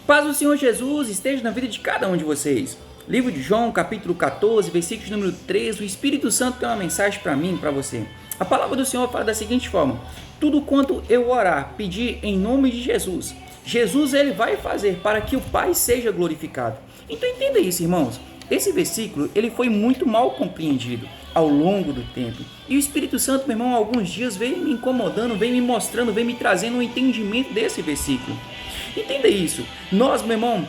Paz do Senhor Jesus esteja na vida de cada um de vocês. Livro de João, capítulo 14, versículo número 13, o Espírito Santo tem uma mensagem para mim e para você. A palavra do Senhor fala da seguinte forma: tudo quanto eu orar, pedir em nome de Jesus, Jesus ele vai fazer para que o Pai seja glorificado. Então entenda isso, irmãos. Esse versículo ele foi muito mal compreendido ao longo do tempo. E o Espírito Santo, meu irmão, há alguns dias veio me incomodando, veio me mostrando, veio me trazendo um entendimento desse versículo. Entenda isso. Nós, meu irmão,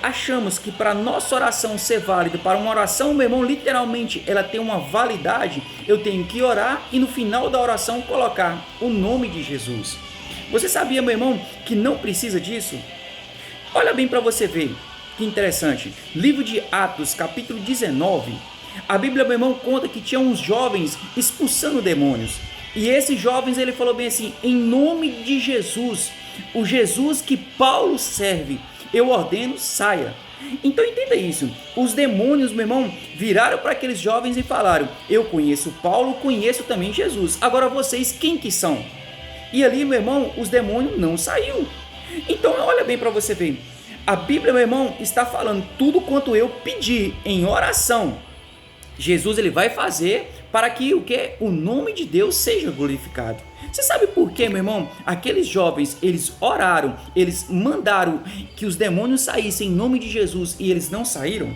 achamos que para nossa oração ser válida, para uma oração, meu irmão, literalmente ela tem uma validade, eu tenho que orar e no final da oração colocar o nome de Jesus. Você sabia, meu irmão, que não precisa disso? Olha bem para você ver. Que interessante. Livro de Atos, capítulo 19. A Bíblia, meu irmão, conta que tinha uns jovens expulsando demônios. E esses jovens, ele falou bem assim: em nome de Jesus, o Jesus que Paulo serve, eu ordeno, saia. Então entenda isso. Os demônios, meu irmão, viraram para aqueles jovens e falaram: eu conheço Paulo, conheço também Jesus. Agora vocês, quem que são? E ali, meu irmão, os demônios não saíram. Então olha bem para você ver. A Bíblia, meu irmão, está falando tudo quanto eu pedir em oração. Jesus ele vai fazer para que o nome de Deus seja glorificado. Você sabe por quê, meu irmão? Aqueles jovens, eles oraram, eles mandaram que os demônios saíssem em nome de Jesus e eles não saíram?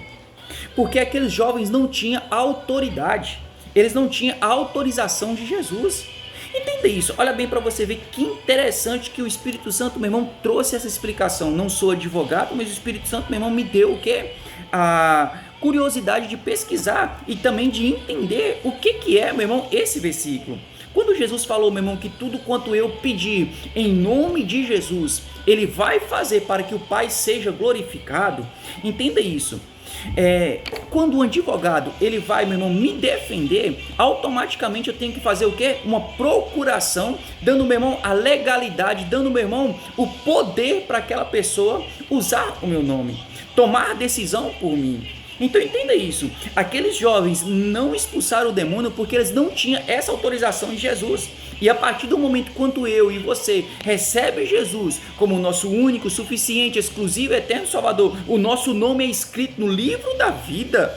Porque aqueles jovens não tinham autoridade, eles não tinham a autorização de Jesus. Entenda isso, olha bem para você ver que interessante que o Espírito Santo, meu irmão, trouxe essa explicação. Não sou advogado, mas o Espírito Santo, meu irmão, me deu o quê? A curiosidade de pesquisar e também de entender o que é, meu irmão, esse versículo. Quando Jesus falou, meu irmão, que tudo quanto eu pedir em nome de Jesus, ele vai fazer para que o Pai seja glorificado, entenda isso. Quando o advogado ele vai, meu irmão, me defender, automaticamente eu tenho que fazer o quê? Uma procuração, dando, meu irmão, a legalidade, dando, meu irmão, o poder para aquela pessoa usar o meu nome, tomar decisão por mim. Então entenda isso, aqueles jovens não expulsaram o demônio porque eles não tinham essa autorização de Jesus. E a partir do momento quando eu e você recebe Jesus como o nosso único, suficiente, exclusivo, eterno Salvador, o nosso nome é escrito no livro da vida.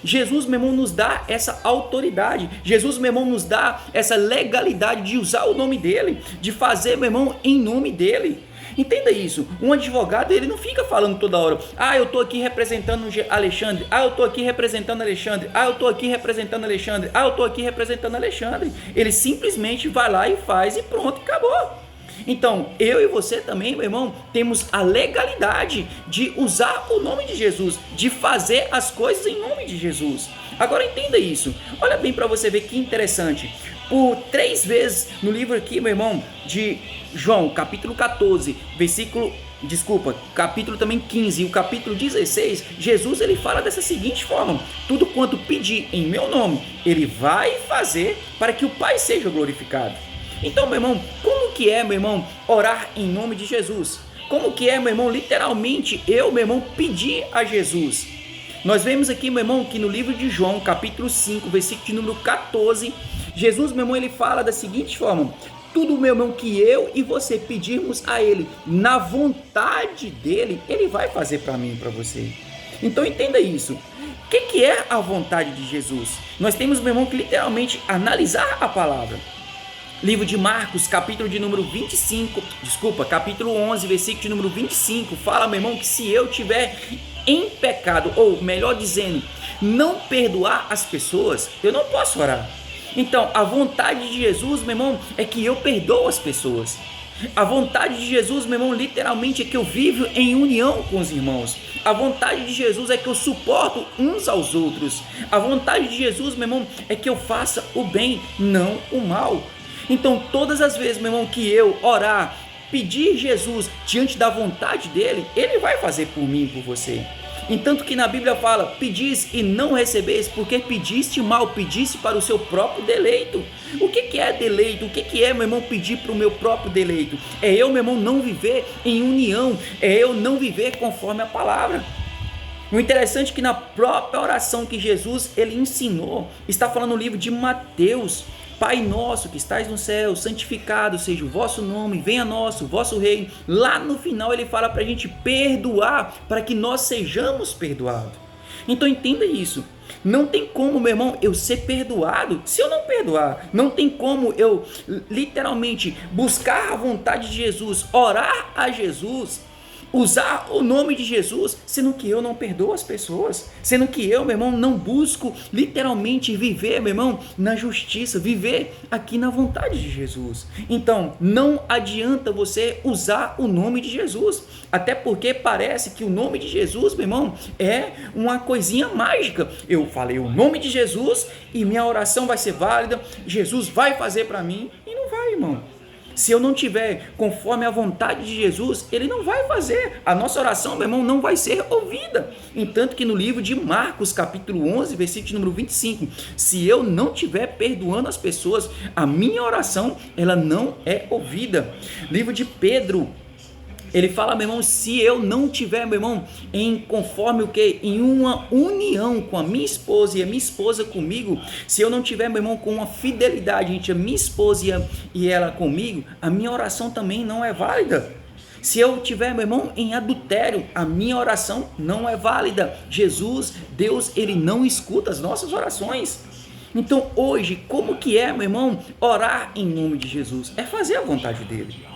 Jesus, meu irmão, nos dá essa autoridade. Jesus, meu irmão, nos dá essa legalidade de usar o nome dele, de fazer, meu irmão, em nome dele. Entenda isso, um advogado ele não fica falando toda hora: eu estou aqui representando Alexandre, eu estou aqui representando Alexandre, eu estou aqui representando Alexandre, eu estou aqui representando Alexandre. Ele simplesmente vai lá e faz e pronto, acabou. Então, eu e você também, meu irmão, temos a legalidade de usar o nome de Jesus, de fazer as coisas em nome de Jesus. Agora entenda isso, olha bem para você ver que interessante. Por 3 vezes no livro aqui, meu irmão, de João, capítulo 14, capítulo também 15 e o capítulo 16, Jesus ele fala dessa seguinte forma: tudo quanto pedir em meu nome, ele vai fazer para que o Pai seja glorificado. Então, meu irmão, como que é, meu irmão, orar em nome de Jesus? Como que é, meu irmão, literalmente eu, meu irmão, pedir a Jesus? Nós vemos aqui, meu irmão, que no livro de João, capítulo 5, versículo de número 14, Jesus, meu irmão, ele fala da seguinte forma: tudo, meu irmão, que eu e você pedirmos a ele, na vontade dele, ele vai fazer para mim e para você. Então entenda isso. O que é a vontade de Jesus? Nós temos, meu irmão, que literalmente analisar a palavra. Livro de Marcos, capítulo 11, versículo de número 25, fala, meu irmão, que se eu tiver em pecado, ou melhor dizendo, não perdoar as pessoas, eu não posso orar. Então, a vontade de Jesus, meu irmão, é que eu perdoo as pessoas. A vontade de Jesus, meu irmão, literalmente é que eu vivo em união com os irmãos. A vontade de Jesus é que eu suporto uns aos outros. A vontade de Jesus, meu irmão, é que eu faça o bem, não o mal. Então, todas as vezes, meu irmão, que eu orar, pedir Jesus diante da vontade dele, ele vai fazer por mim e por você. Entanto que na Bíblia fala: pedis e não recebeis, porque pediste mal, pediste para o seu próprio deleito. O que é deleito? O que é, meu irmão, pedir para o meu próprio deleito? É eu, meu irmão, não viver em união, é eu não viver conforme a palavra. O interessante é que na própria oração que Jesus ele ensinou, está falando no livro de Mateus, Pai nosso que estais no céu, santificado seja o vosso nome, venha nosso, o vosso reino. Lá no final ele fala para a gente perdoar, para que nós sejamos perdoados. Então entenda isso. Não tem como, meu irmão, eu ser perdoado se eu não perdoar. Não tem como eu literalmente buscar a vontade de Jesus, orar a Jesus, usar o nome de Jesus, sendo que eu não perdoo as pessoas, sendo que eu, meu irmão, não busco literalmente viver, meu irmão, na justiça, viver aqui na vontade de Jesus. Então, não adianta você usar o nome de Jesus, até porque parece que o nome de Jesus, meu irmão, é uma coisinha mágica. Eu falei o nome de Jesus e minha oração vai ser válida, Jesus vai fazer para mim, e não vai, irmão. Se eu não tiver conforme a vontade de Jesus, ele não vai fazer. A nossa oração, meu irmão, não vai ser ouvida. Entanto que no livro de Marcos, capítulo 11, versículo número 25, se eu não estiver perdoando as pessoas, a minha oração, ela não é ouvida. Livro de Pedro, ele fala, meu irmão, se eu não tiver, meu irmão, em conforme o que? Em uma união com a minha esposa e a minha esposa comigo, se eu não tiver, meu irmão, com uma fidelidade entre a minha esposa e ela comigo, a minha oração também não é válida. Se eu tiver, meu irmão, em adultério, a minha oração não é válida. Jesus, Deus, ele não escuta as nossas orações. Então hoje, como que é, meu irmão, orar em nome de Jesus? É fazer a vontade dele.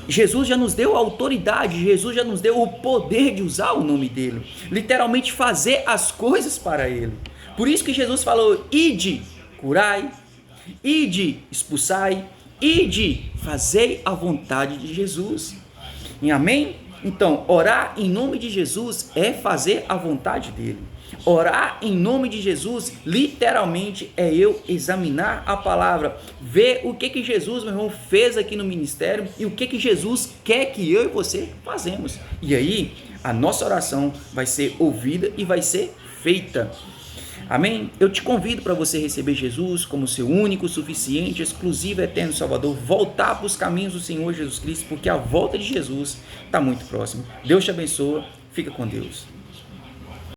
Jesus já nos deu a autoridade, Jesus já nos deu o poder de usar o nome dele, literalmente fazer as coisas para ele. Por isso que Jesus falou, ide, curai, ide, expulsai, ide, fazei a vontade de Jesus. E amém? Então, orar em nome de Jesus é fazer a vontade dele. Orar em nome de Jesus, literalmente, é eu examinar a palavra, ver o que Jesus, meu irmão, fez aqui no ministério e o que Jesus quer que eu e você fazemos. E aí, a nossa oração vai ser ouvida e vai ser feita. Amém? Eu te convido para você receber Jesus como seu único, suficiente, exclusivo, eterno Salvador, voltar para os caminhos do Senhor Jesus Cristo, porque a volta de Jesus está muito próxima. Deus te abençoe, fica com Deus.